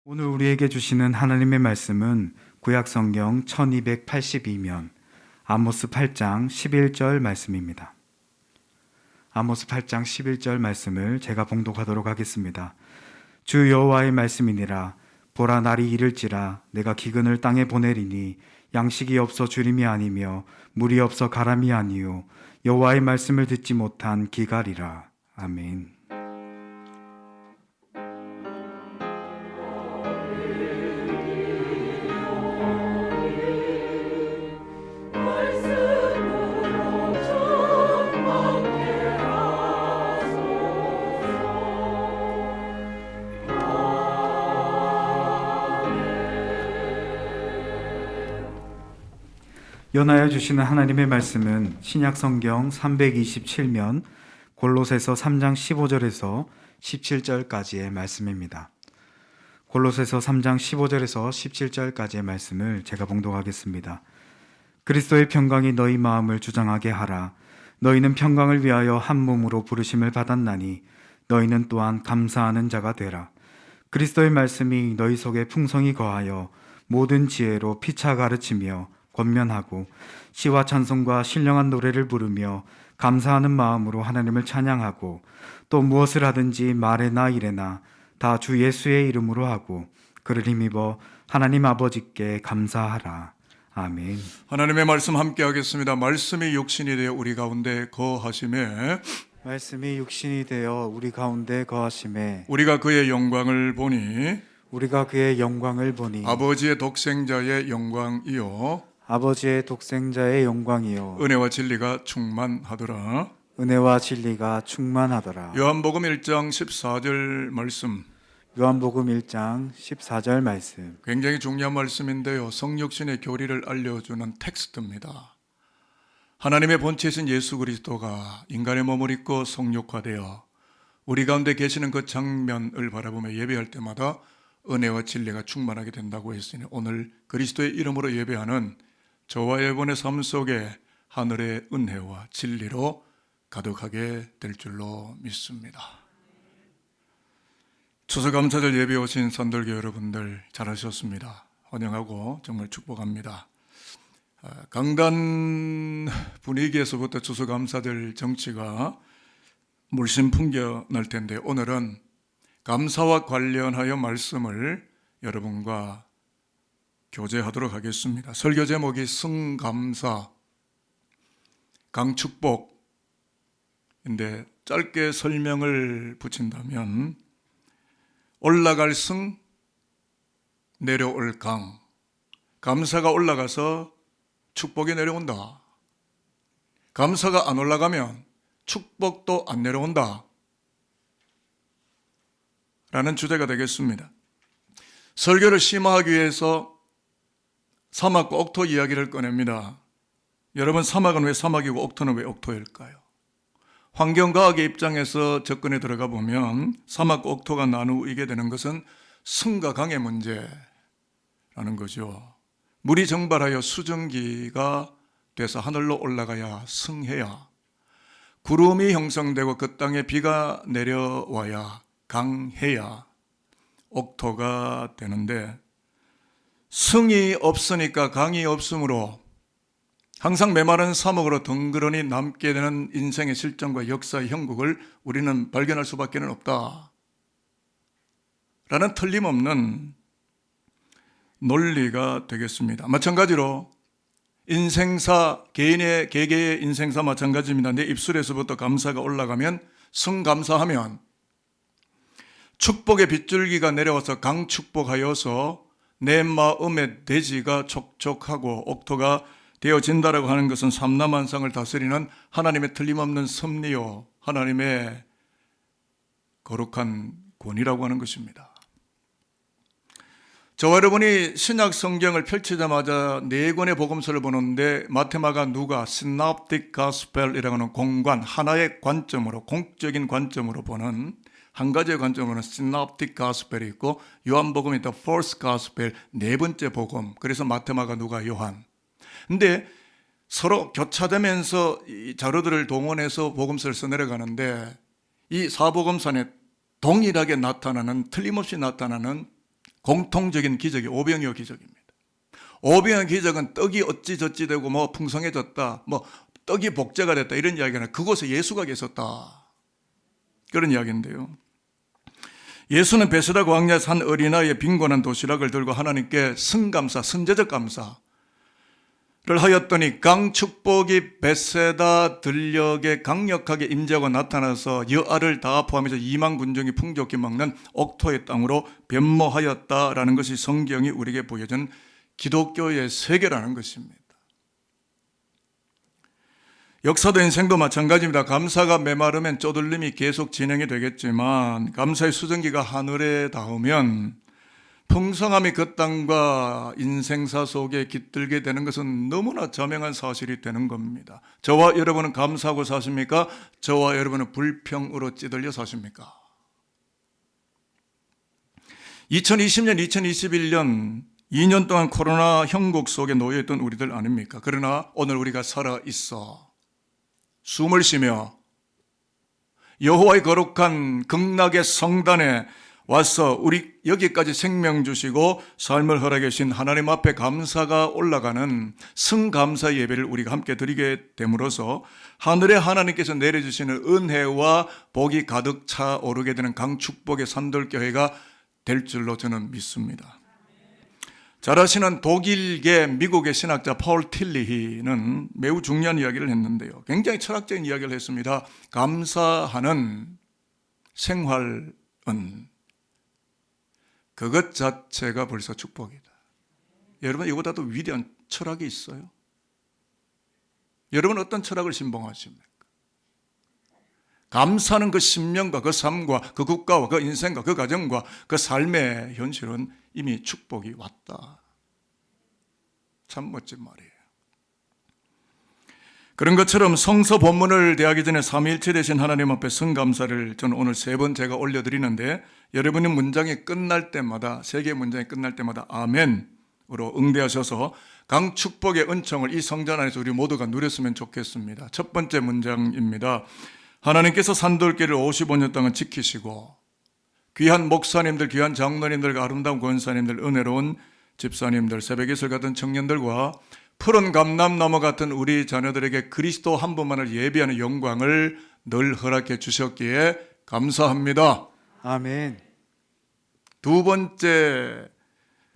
오늘 우리에게 주시는 하나님의 말씀은 구약성경 1282면 아모스 8장 11절 말씀입니다. 아모스 8장 11절 말씀을 제가 봉독하도록 하겠습니다. 주 여호와의 말씀이니라. 보라, 날이 이를지라. 내가 기근을 땅에 보내리니 양식이 없어 주림이 아니며 물이 없어 가람이 아니요 여호와의 말씀을 듣지 못한 기갈이라. 아멘. 연하여 주시는 하나님의 말씀은 신약성경 327면 골로새서 3장 15절에서 17절까지의 말씀입니다. 골로새서 3장 15절에서 17절까지의 말씀을 제가 봉독하겠습니다. 그리스도의 평강이 너희 마음을 주장하게 하라. 너희는 평강을 위하여 한 몸으로 부르심을 받았나니 너희는 또한 감사하는 자가 되라. 그리스도의 말씀이 너희 속에 풍성히 거하여 모든 지혜로 피차 가르치며 권면하고 시와 찬송과 신령한 노래를 부르며 감사하는 마음으로 하나님을 찬양하고 또 무엇을 하든지 말에나 일에나 다 주 예수의 이름으로 하고 그를 힘입어 하나님 아버지께 감사하라. 아멘. 하나님의 말씀 함께 하겠습니다. 말씀이 육신이 되어 우리 가운데 거하심에 말씀이 육신이 되어 우리 가운데 거하심에 우리가 그의 영광을 보니 우리가 그의 영광을 보니 아버지의 독생자의 영광이요 아버지의 독생자의 영광이요 은혜와 진리가 충만하더라. 은혜와 진리가 충만하더라. 요한복음 1장 14절 말씀, 요한복음 1장 14절 말씀. 굉장히 중요한 말씀인데요, 성육신의 교리를 알려주는 텍스트입니다. 하나님의 본체이신 예수 그리스도가 인간의 몸을 입고 성육화되어 우리 가운데 계시는 그 장면을 바라보며 예배할 때마다 은혜와 진리가 충만하게 된다고 했으니 오늘 그리스도의 이름으로 예배하는 저와 여러분의 삶 속에 하늘의 은혜와 진리로 가득하게 될 줄로 믿습니다. 추수감사절 예배 오신 선들교 여러분들 잘하셨습니다. 환영하고 정말 축복합니다. 강단 분위기에서부터 추수감사절 정치가 물씬 풍겨날 텐데 오늘은 감사와 관련하여 말씀을 여러분과 교제하도록 하겠습니다. 설교 제목이 승감사, 강축복인데 짧게 설명을 붙인다면 올라갈 승, 내려올 강. 감사가 올라가서 축복이 내려온다. 감사가 안 올라가면 축복도 안 내려온다. 라는 주제가 되겠습니다. 설교를 심화하기 위해서 사막과 옥토 이야기를 꺼냅니다. 여러분, 사막은 왜 사막이고 옥토는 왜 옥토일까요? 환경과학의 입장에서 접근에 들어가 보면 사막과 옥토가 나누게 되는 것은 승과 강의 문제라는 거죠. 물이 증발하여 수증기가 돼서 하늘로 올라가야 승해야, 구름이 형성되고 그 땅에 비가 내려와야 강해야 옥토가 되는데, 승이 없으니까 강이 없으므로 항상 메마른 사막으로 덩그러니 남게 되는 인생의 실정과 역사의 형국을 우리는 발견할 수밖에 없다 라는 틀림없는 논리가 되겠습니다. 마찬가지로 인생사, 개개의 인생사 마찬가지입니다. 내 입술에서부터 감사가 올라가면, 승감사하면 축복의 빗줄기가 내려와서 강축복하여서 내 마음의 대지가 촉촉하고 옥토가 되어진다라고 하는 것은 삼라만상을 다스리는 하나님의 틀림없는 섭리요, 하나님의 거룩한 권위라고 하는 것입니다. 저와 여러분이 신약 성경을 펼치자마자 네 권의 복음서를 보는데 마테마가 누가 시납틱 가스펠이라고 하는 공관, 하나의 관점으로, 공적인 관점으로 보는 한 가지의 관점으로는 시납틱 가스펠이 있고, 요한복음이 the first gospel, 네 번째 복음. 그래서 마테마가 누가 요한. 근데 서로 교차되면서 이 자료들을 동원해서 복음서를 써내려가는데 이 사복음서에 동일하게 나타나는, 틀림없이 나타나는 공통적인 기적이 오병이어 기적입니다. 오병이어 기적은 떡이 어찌저찌 되고 뭐 풍성해졌다, 뭐 떡이 복제가 됐다 이런 이야기가 아니라 그곳에 예수가 계셨다, 그런 이야기인데요. 예수는 베세다 광야에서 한 어린아이의 빈곤한 도시락을 들고 하나님께 승감사, 선제적 감사를 하였더니 강축복이 베세다 들녘에 강력하게 임재하고 나타나서 여아를 다 포함해서 2만 군중이 풍족히 먹는 옥토의 땅으로 변모하였다라는 것이 성경이 우리에게 보여준 기독교의 세계라는 것입니다. 역사도 인생도 마찬가지입니다. 감사가 메마르면 쪼들림이 계속 진행이 되겠지만 감사의 수증기가 하늘에 닿으면 풍성함이 그 땅과 인생사 속에 깃들게 되는 것은 너무나 자명한 사실이 되는 겁니다. 저와 여러분은 감사하고 사십니까? 저와 여러분은 불평으로 찌들려 사십니까? 2020년, 2021년 2년 동안 코로나 형국 속에 놓여있던 우리들 아닙니까? 그러나 오늘 우리가 살아있어 숨을 쉬며 여호와의 거룩한 극락의 성단에 와서 우리 여기까지 생명 주시고 삶을 허락해 주신 하나님 앞에 감사가 올라가는 승감사 예배를 우리가 함께 드리게 됨으로써 하늘의 하나님께서 내려주시는 은혜와 복이 가득 차오르게 되는 강축복의 산돌교회가 될 줄로 저는 믿습니다. 잘 아시는 독일계 미국의 신학자 폴 틸리히는 매우 중요한 이야기를 했는데요. 굉장히 철학적인 이야기를 했습니다. 감사하는 생활은 그것 자체가 벌써 축복이다. 여러분, 이보다도 위대한 철학이 있어요? 여러분 어떤 철학을 신봉하십니까? 감사하는 그 신명과 그 삶과 그 국가와 그 인생과 그 가정과 그 삶의 현실은 이미 축복이 왔다. 참 멋진 말이에요. 그런 것처럼 성서 본문을 대하기 전에 삼위일체 되신 하나님 앞에 성감사를 저는 오늘 3번 제가 올려드리는데 여러분의 문장이 끝날 때마다, 3개의 문장이 끝날 때마다 아멘으로 응대하셔서 강축복의 은총을 이 성전 안에서 우리 모두가 누렸으면 좋겠습니다. 첫 번째 문장입니다. 하나님께서 산돌교를 55년 동안 지키시고 귀한 목사님들, 귀한 장로님들, 아름다운 권사님들, 은혜로운 집사님들, 새벽이슬 같은 청년들과 푸른 감람나무 같은 우리 자녀들에게 그리스도 한 분만을 예비하는 영광을 늘 허락해 주셨기에 감사합니다. 아멘. 두 번째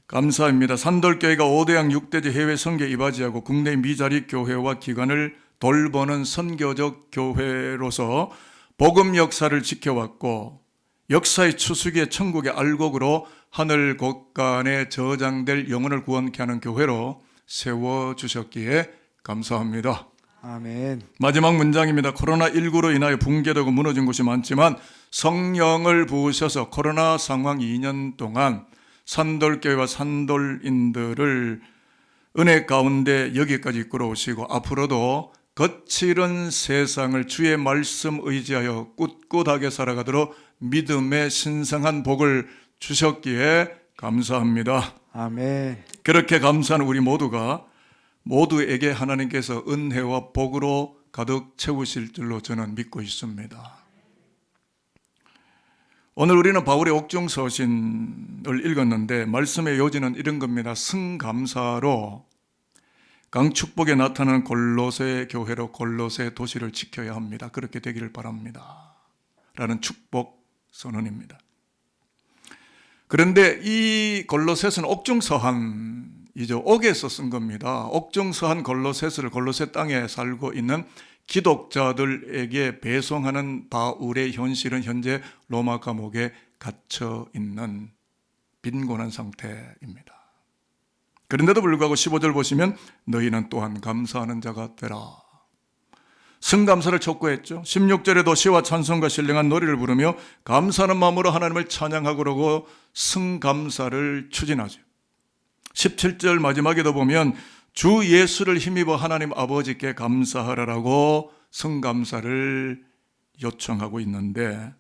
감사입니다. 산돌교회가 5대양 6대지 해외 선교 이바지하고 국내 미자리 교회와 기관을 돌보는 선교적 교회로서 복음 역사를 지켜왔고 역사의 추수기의 천국의 알곡으로 하늘 곳간에 저장될 영혼을 구원케 하는 교회로 세워주셨기에 감사합니다. 아멘. 마지막 문장입니다. 코로나19로 인하여 붕괴되고 무너진 곳이 많지만 성령을 부으셔서 코로나 상황 2년 동안 산돌교회와 산돌인들을 은혜 가운데 여기까지 이끌어오시고 앞으로도 거칠은 세상을 주의 말씀 의지하여 꿋꿋하게 살아가도록 믿음의 신성한 복을 주셨기에 감사합니다. 아멘. 그렇게 감사하는 우리 모두가 모두에게 하나님께서 은혜와 복으로 가득 채우실 줄로 저는 믿고 있습니다. 오늘 우리는 바울의 옥중서신을 읽었는데 말씀의 요지는 이런 겁니다. 승감사로 강축복에 나타나는 골로새 교회로 골로새 도시를 지켜야 합니다. 그렇게 되기를 바랍니다. 라는 축복 선언입니다. 그런데 이 골로새서는 옥중서한이죠. 옥에서 쓴 겁니다. 옥중서한 골로새서를 골로새 땅에 살고 있는 기독자들에게 배송하는 바울의 현실은 현재 로마 감옥에 갇혀 있는 빈곤한 상태입니다. 그런데도 불구하고 15절 보시면 너희는 또한 감사하는 자가 되라. 승감사를 촉구했죠. 16절에도 시와 찬송과 신령한 노래를 부르며 감사하는 마음으로 하나님을 찬양하고 그러고 승감사를 추진하죠. 17절 마지막에도 보면 주 예수를 힘입어 하나님 아버지께 감사하라라고 승감사를 요청하고 있는데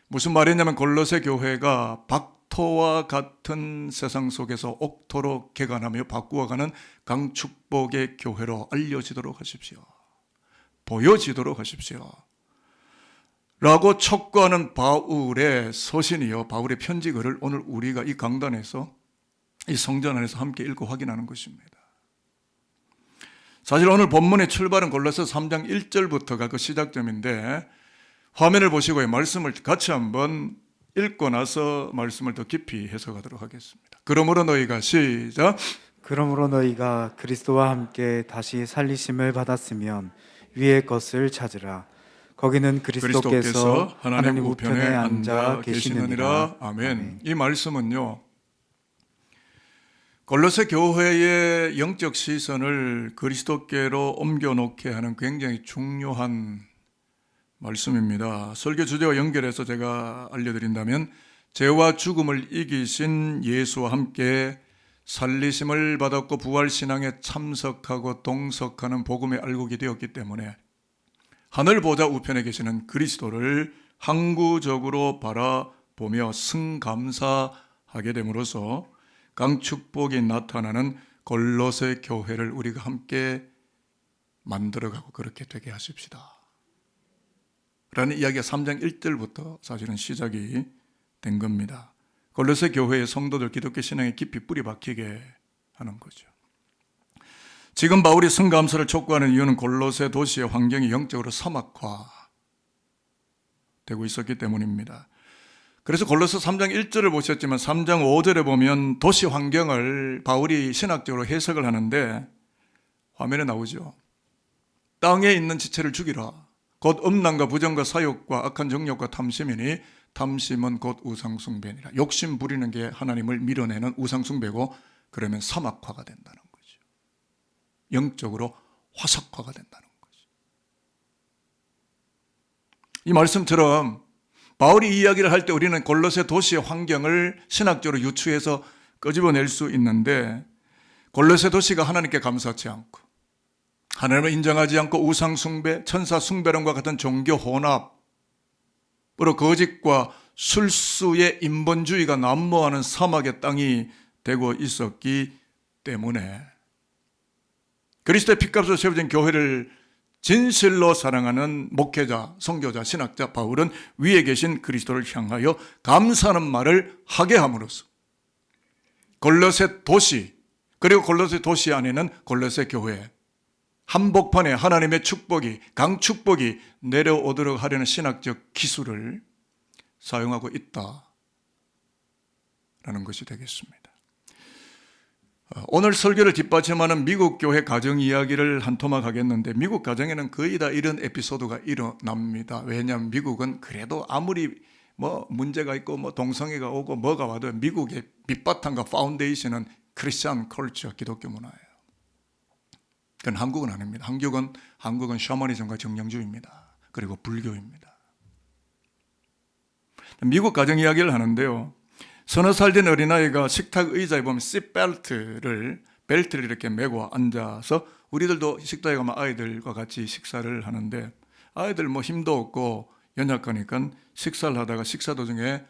무슨 말이냐면 골로새 교회가 박토와 같은 세상 속에서 옥토로 개간하며 바꾸어가는 강축복의 교회로 알려지도록 하십시오. 보여지도록 하십시오. 라고 촉구하는 바울의 서신이요, 바울의 편지글을 오늘 우리가 이 강단에서, 이 성전 안에서 함께 읽고 확인하는 것입니다. 사실 오늘 본문의 출발은 골로새 3장 1절부터가 그 시작점인데, 화면을 보시고 말씀을 같이 한번 읽고 나서 말씀을 더 깊이 해석하도록 하겠습니다. 그러므로 너희가 시작. 그러므로 너희가 그리스도와 함께 다시 살리심을 받았으면 위의 것을 찾으라. 거기는 그리스도께서 하나님 우편에 앉아 계시느니라. 아멘. 이 말씀은요, 골로새 교회의 영적 시선을 그리스도께로 옮겨놓게 하는 굉장히 중요한 말씀입니다. 설교 주제와 연결해서 제가 알려드린다면, 죄와 죽음을 이기신 예수와 함께 살리심을 받았고 부활신앙에 참석하고 동석하는 복음의 알곡이 되었기 때문에 하늘 보좌 우편에 계시는 그리스도를 항구적으로 바라보며 승감사하게 됨으로써 강축복이 나타나는 골로새 교회를 우리가 함께 만들어가고 그렇게 되게 하십시다 라는 이야기가 3장 1절부터 사실은 시작이 된 겁니다. 골로새 교회의 성도들 기독교 신앙에 깊이 뿌리 박히게 하는 거죠. 지금 바울이 승감사를 촉구하는 이유는 골로새 도시의 환경이 영적으로 사막화되고 있었기 때문입니다. 그래서 골로새 3장 1절을 보셨지만 3장 5절에 보면 도시 환경을 바울이 신학적으로 해석을 하는데, 화면에 나오죠. 땅에 있는 지체를 죽이라. 곧 음란과 부정과 사욕과 악한 정욕과 탐심이니 탐심은 곧 우상숭배니라. 욕심 부리는 게 하나님을 밀어내는 우상숭배고, 그러면 사막화가 된다는 거죠. 영적으로 화석화가 된다는 거죠. 이 말씀처럼 바울이 이 이야기를 할 때 우리는 골로새 도시의 환경을 신학적으로 유추해서 끄집어낼 수 있는데, 골로새 도시가 하나님께 감사치 않고 하나님을 인정하지 않고 우상숭배, 천사숭배론과 같은 종교 혼합으로 거짓과 술수의 인본주의가 난무하는 사막의 땅이 되고 있었기 때문에 그리스도의 피값으로 세워진 교회를 진실로 사랑하는 목회자, 선교자, 신학자 바울은 위에 계신 그리스도를 향하여 감사하는 말을 하게 함으로써 골로새 도시, 그리고 골로새 도시 안에는 골로새 교회, 한복판에 하나님의 축복이, 강축복이 내려오도록 하려는 신학적 기술을 사용하고 있다라는 것이 되겠습니다. 오늘 설교를 뒷받침하는 미국 교회 가정 이야기를 한 토막 하겠는데, 미국 가정에는 거의 다 이런 에피소드가 일어납니다. 왜냐하면 미국은 그래도 아무리 문제가 있고 동성애가 오고 뭐가 와도 미국의 밑바탕과 파운데이션은 크리스천 컬처, 기독교 문화예요. 그건 한국은 아닙니다. 한국은 샤머니즘과 정령주의입니다. 그리고 불교입니다. 미국 가정 이야기를 하는데요, 서너 살 된 어린아이가 식탁 의자에 보면 벨트를 이렇게 메고 앉아서, 우리들도 식당에 가면 아이들과 같이 식사를 하는데, 아이들 힘도 없고 연약하니까 식사를 하다가 식사 도중에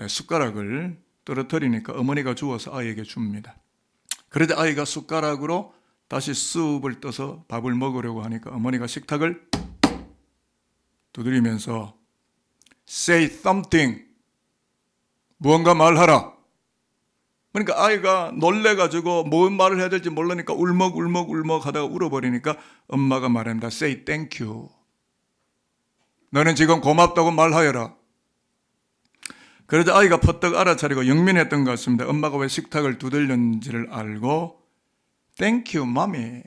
숟가락을 떨어뜨리니까 어머니가 주워서 아이에게 줍니다. 그러다 아이가 숟가락으로 다시 숲을 떠서 밥을 먹으려고 하니까 어머니가 식탁을 두드리면서 Say something, 무언가 말하라. 그러니까 아이가 놀래가지고 뭔 말을 해야 될지 모르니까 울먹 하다가 울어버리니까 엄마가 말합니다. Say thank you. 너는 지금 고맙다고 말하여라. 그러자 아이가 퍼뜩 알아차리고 영민했던 것 같습니다. 엄마가 왜 식탁을 두들렸는지를 알고 Thank you, mommy.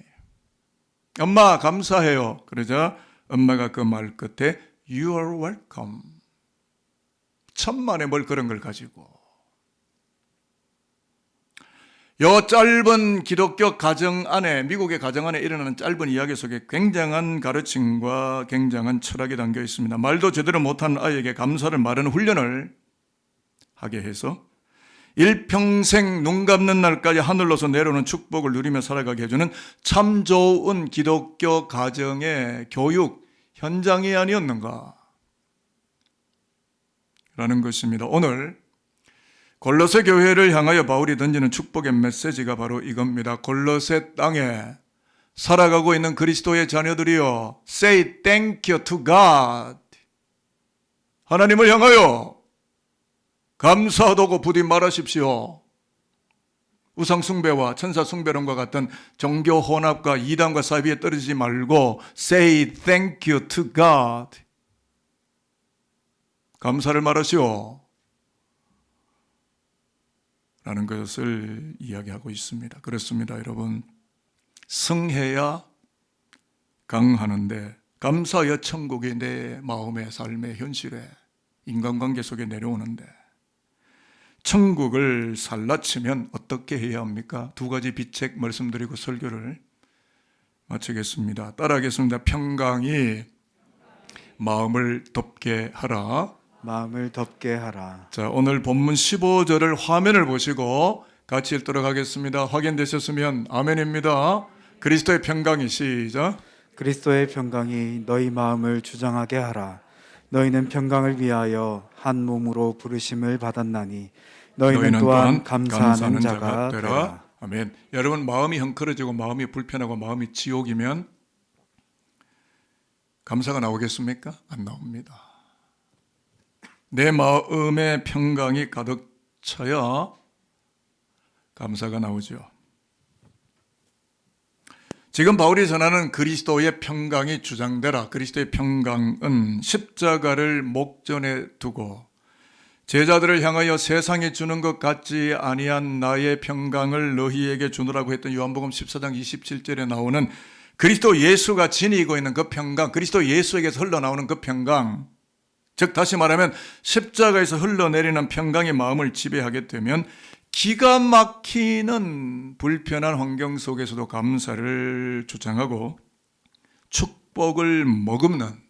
엄마 감사해요. 그러자 엄마가 그 말 끝에 You are welcome. 천만에 뭘 그런 걸 가지고. 요 짧은 기독교 가정 안에, 미국의 가정 안에 일어나는 짧은 이야기 속에 굉장한 가르침과 굉장한 철학이 담겨 있습니다. 말도 제대로 못하는 아이에게 감사를 말하는 훈련을 하게 해서 일평생 눈 감는 날까지 하늘로서 내려오는 축복을 누리며 살아가게 해주는 참 좋은 기독교 가정의 교육 현장이 아니었는가 라는 것입니다. 오늘 골로새 교회를 향하여 바울이 던지는 축복의 메시지가 바로 이겁니다. 골로새 땅에 살아가고 있는 그리스도의 자녀들이여, Say thank you to God. 하나님을 향하여 감사하다고 부디 말하십시오. 우상숭배와 천사숭배론과 같은 종교 혼합과 이단과 사이비에 떨어지지 말고 say thank you to God. 감사를 말하시오. 라는 것을 이야기하고 있습니다. 그렇습니다, 여러분. 성해야 강하는데 감사하여 천국이 내 마음의 삶의 현실에 인간관계 속에 내려오는데 천국을 살라치면 어떻게 해야 합니까? 두 가지 비책 말씀드리고 설교를 마치겠습니다. 따라하겠습니다. 평강이 마음을 덮게 하라. 마음을 덮게 하라. 자, 오늘 본문 15절을 화면을 보시고 같이 읽도록 하겠습니다. 확인되셨으면 아멘입니다. 그리스도의 평강이 시작. 그리스도의 평강이 너희 마음을 주장하게 하라. 너희는 평강을 위하여 한 몸으로 부르심을 받았나니 너희는 또한 감사하는 자가 되라. 아멘. 여러분, 마음이 헝클어지고 마음이 불편하고 마음이 지옥이면 감사가 나오겠습니까? 안 나옵니다. 내 마음의 평강이 가득 차야 감사가 나오죠. 지금 바울이 전하는 그리스도의 평강이 주장되라. 그리스도의 평강은 십자가를 목전에 두고 제자들을 향하여 세상이 주는 것 같지 아니한 나의 평강을 너희에게 주노라고 했던 요한복음 14장 27절에 나오는 그리스도 예수가 지니고 있는 그 평강, 그리스도 예수에게서 흘러나오는 그 평강, 즉 다시 말하면 십자가에서 흘러내리는 평강의 마음을 지배하게 되면 기가 막히는 불편한 환경 속에서도 감사를 주장하고 축복을 머금는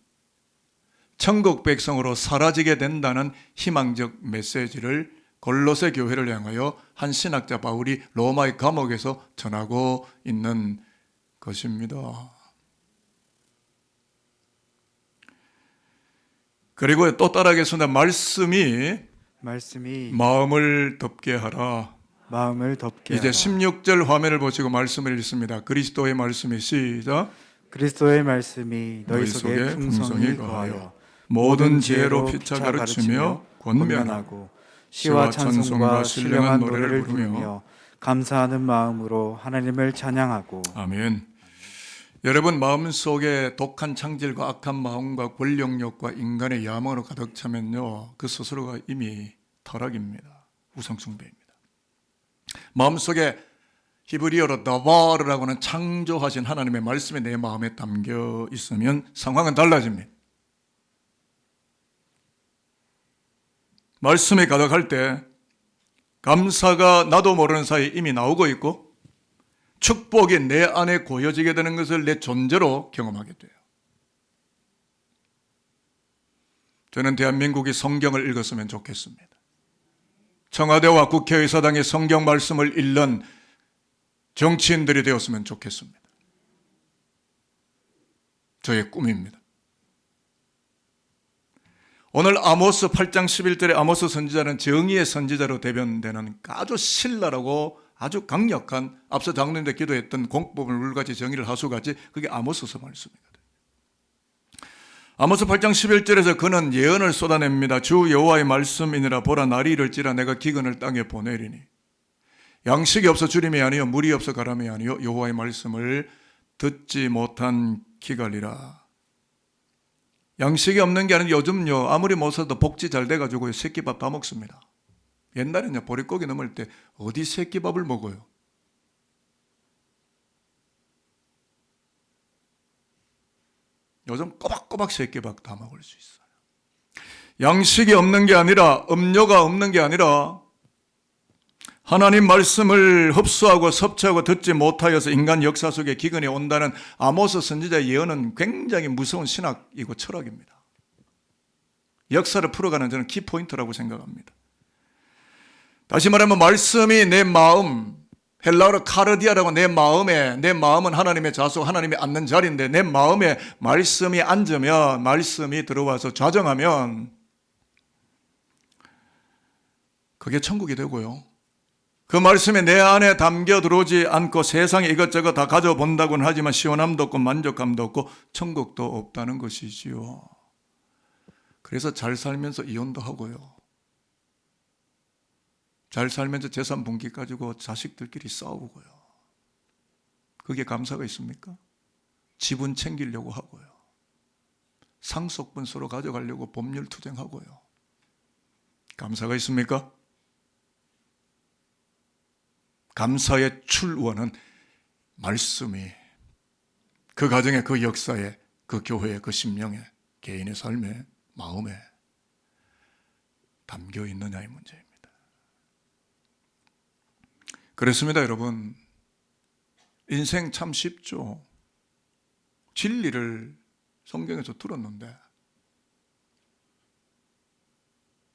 천국 백성으로 사라지게 된다는 희망적 메시지를 골로새 교회를 향하여 한 신학자 바울이 로마의 감옥에서 전하고 있는 것입니다. 그리고 또 따라하겠습니다. 말씀이 마음을 덮게 하라. 마음을 덮게 이제 하라. 16절 화면을 보시고 말씀을 읽습니다. 그리스도의 말씀이 시작. 그리스도의 말씀이 너희 속에 풍성히 거하여 모든 지혜로 피차 가르치며 권면하고 시와 찬송과 신령한 노래를 부르며 감사하는 마음으로 하나님을 찬양하고. 아멘. 여러분, 마음속에 독한 창질과 악한 마음과 권력욕과 인간의 야망으로 가득 차면요, 그 스스로가 이미 타락입니다. 우상숭배입니다. 마음속에 히브리어로 다바르라고 하는 창조하신 하나님의 말씀이 내 마음에 담겨 있으면 상황은 달라집니다. 말씀이 가득할 때 감사가 나도 모르는 사이에 이미 나오고 있고 축복이 내 안에 고여지게 되는 것을 내 존재로 경험하게 돼요. 저는 대한민국이 성경을 읽었으면 좋겠습니다. 청와대와 국회의사당의 성경 말씀을 읽는 정치인들이 되었으면 좋겠습니다. 저의 꿈입니다. 오늘 아모스 8장 11절에 아모스 선지자는 정의의 선지자로 대변되는 아주 신랄하고 아주 강력한, 앞서 장로님들 기도했던 공법을 물같이 정의를 하수같이, 그게 아모스서 말씀이거든요. 아모스 8장 11절에서 그는 예언을 쏟아냅니다. 주 여호와의 말씀이니라. 보라, 날이 이를지라 내가 기근을 땅에 보내리니 양식이 없어 주림이 아니요 물이 없어 가람이 아니요 여호와의 말씀을 듣지 못한 기갈이라. 양식이 없는 게 아니라 요즘요, 아무리 못 살도 복지 잘 돼가지고 새끼밥 다 먹습니다. 옛날에는 보릿고기 넘을 때 어디 새끼밥을 먹어요? 요즘 꼬박꼬박 새끼밥 다 먹을 수 있어요. 양식이 없는 게 아니라, 음료가 없는 게 아니라 하나님 말씀을 흡수하고 섭취하고 듣지 못하여서 인간 역사 속에 기근이 온다는 아모스 선지자의 예언은 굉장히 무서운 신학이고 철학입니다. 역사를 풀어가는 저는 키포인트라고 생각합니다. 다시 말하면 말씀이 내 마음, 헬라어로 카르디아라고, 내 마음은 하나님의 자속, 하나님이 앉는 자리인데 내 마음에 말씀이 앉으면, 말씀이 들어와서 좌정하면 그게 천국이 되고요. 그 말씀이 내 안에 담겨 들어오지 않고 세상에 이것저것 다 가져본다고는 하지만 시원함도 없고 만족감도 없고 천국도 없다는 것이지요. 그래서 잘 살면서 이혼도 하고요. 잘 살면서 재산 분기 가지고 자식들끼리 싸우고요. 그게 감사가 있습니까? 지분 챙기려고 하고요. 상속분 서로 가져가려고 법률 투쟁하고요. 감사가 있습니까? 감사의 출원은 말씀이 그 가정의 그 역사에 그 교회의 그 심령에 개인의 삶에 마음에 담겨 있느냐의 문제입니다. 그렇습니다, 여러분. 인생 참 쉽죠. 진리를 성경에서 들었는데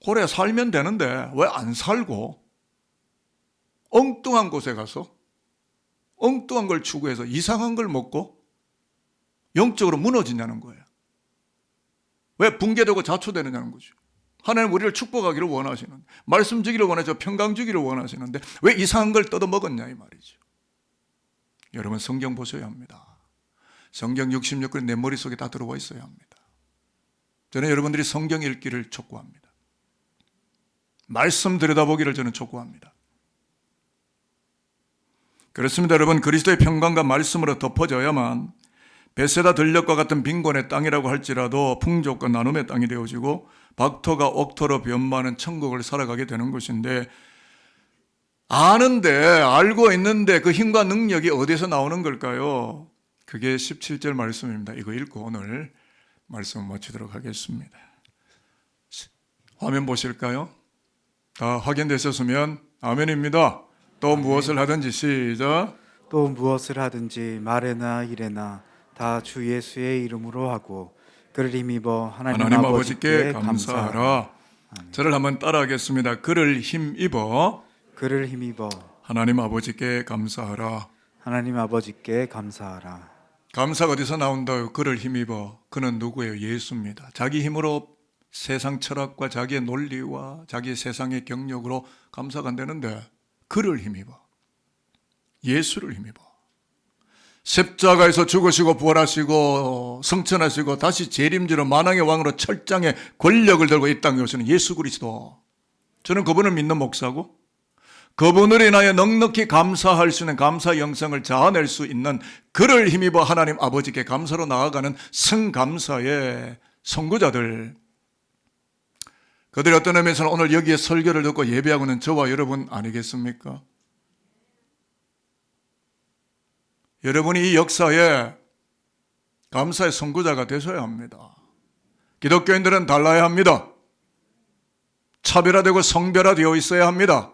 오래 살면 되는데 왜 안 살고 엉뚱한 곳에 가서 엉뚱한 걸 추구해서 이상한 걸 먹고 영적으로 무너지냐는 거예요. 왜 붕괴되고 자초되느냐는 거죠. 하나님 우리를 축복하기를 원하시는데, 말씀 주기를 원하죠. 평강 주기를 원하시는데 왜 이상한 걸 뜯어 먹었냐 이 말이죠. 여러분 성경 보셔야 합니다. 성경 66권 내 머릿속에 다 들어와 있어야 합니다. 저는 여러분들이 성경 읽기를 촉구합니다. 말씀 들여다보기를 저는 촉구합니다. 그렇습니다, 여러분. 그리스도의 평강과 말씀으로 덮어져야만 베세다 들녘과 같은 빈곤의 땅이라고 할지라도 풍족과 나눔의 땅이 되어지고 박토가 옥토로 변모하는 천국을 살아가게 되는 것인데, 아는데 알고 있는데 그 힘과 능력이 어디서 나오는 걸까요? 그게 17절 말씀입니다. 이거 읽고 오늘 말씀 마치도록 하겠습니다. 화면 보실까요? 다 확인되셨으면 아멘입니다. 또 무엇을 하든지 시작. 또 무엇을 하든지 말에나 일에나 다 주 예수의 이름으로 하고 그를 힘입어 하나님 아버지께 감사하라. 저를 한번 따라하겠습니다. 그를 힘입어 그를 힘입어 하나님 아버지께 감사하라. 하나님 아버지께 감사하라. 감사가 어디서 나온다요? 그를 힘입어. 그는 누구예요? 예수입니다. 자기 힘으로 세상 철학과 자기의 논리와 자기의 세상의 경력으로 감사가 안 되는데 그를 힘입어. 예수를 힘입어. 십자가에서 죽으시고 부활하시고 성천하시고 다시 재림지로 만왕의 왕으로 철장의 권력을 들고 이 땅에 오시는 예수 그리스도. 저는 그분을 믿는 목사고 그분을 인하여 넉넉히 감사할 수 있는 감사 영성을 자아낼 수 있는 그를 힘입어 하나님 아버지께 감사로 나아가는 성감사의 선구자들, 그들이 어떤 의미에서는 오늘 여기에 설교를 듣고 예배하고는 저와 여러분 아니겠습니까? 여러분이 이 역사에 감사의 선구자가 되셔야 합니다. 기독교인들은 달라야 합니다. 차별화되고 성별화되어 있어야 합니다.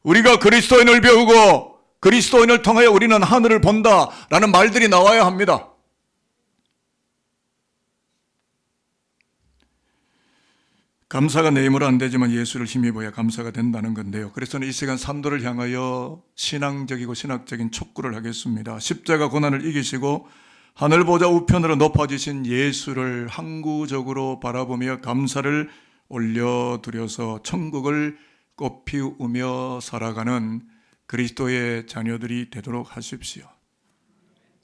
우리가 그리스도인을 배우고 그리스도인을 통하여 우리는 하늘을 본다라는 말들이 나와야 합니다. 감사가 내 힘으로 안 되지만 예수를 힘입어야 감사가 된다는 건데요. 그래서 저는 이 시간 산도를 향하여 신앙적이고 신학적인 촉구를 하겠습니다. 십자가 고난을 이기시고 하늘 보좌 우편으로 높아지신 예수를 항구적으로 바라보며 감사를 올려드려서 천국을 꽃피우며 살아가는 그리스도의 자녀들이 되도록 하십시오.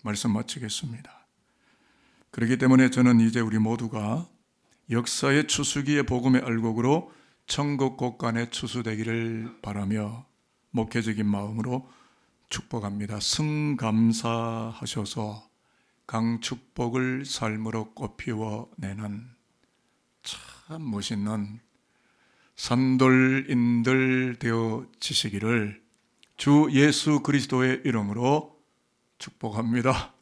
말씀 마치겠습니다. 그렇기 때문에 저는 이제 우리 모두가 역사의 추수기의 복음의 알곡으로 천국 곳간에 추수되기를 바라며 목회적인 마음으로 축복합니다. 승감사하셔서 강축복을 삶으로 꽃피워내는 참 멋있는 산돌인들 되어지시기를 주 예수 그리스도의 이름으로 축복합니다.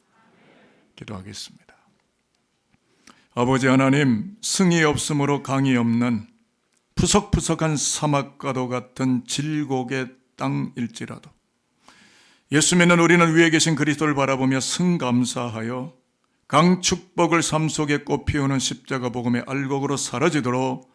기도하겠습니다. 아버지 하나님, 승이 없으므로 강이 없는 푸석푸석한 사막과도 같은 질곡의 땅일지라도 예수 믿는 우리는 위에 계신 그리스도를 바라보며 승감사하여 강축복을 삶 속에 꽃피우는 십자가 복음의 알곡으로 사라지도록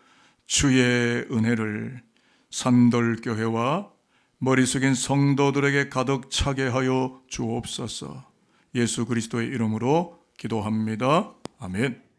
주의 은혜를 산돌교회와 머리 숙인 성도들에게 가득 차게 하여 주옵소서. 예수 그리스도의 이름으로 기도합니다. 아멘.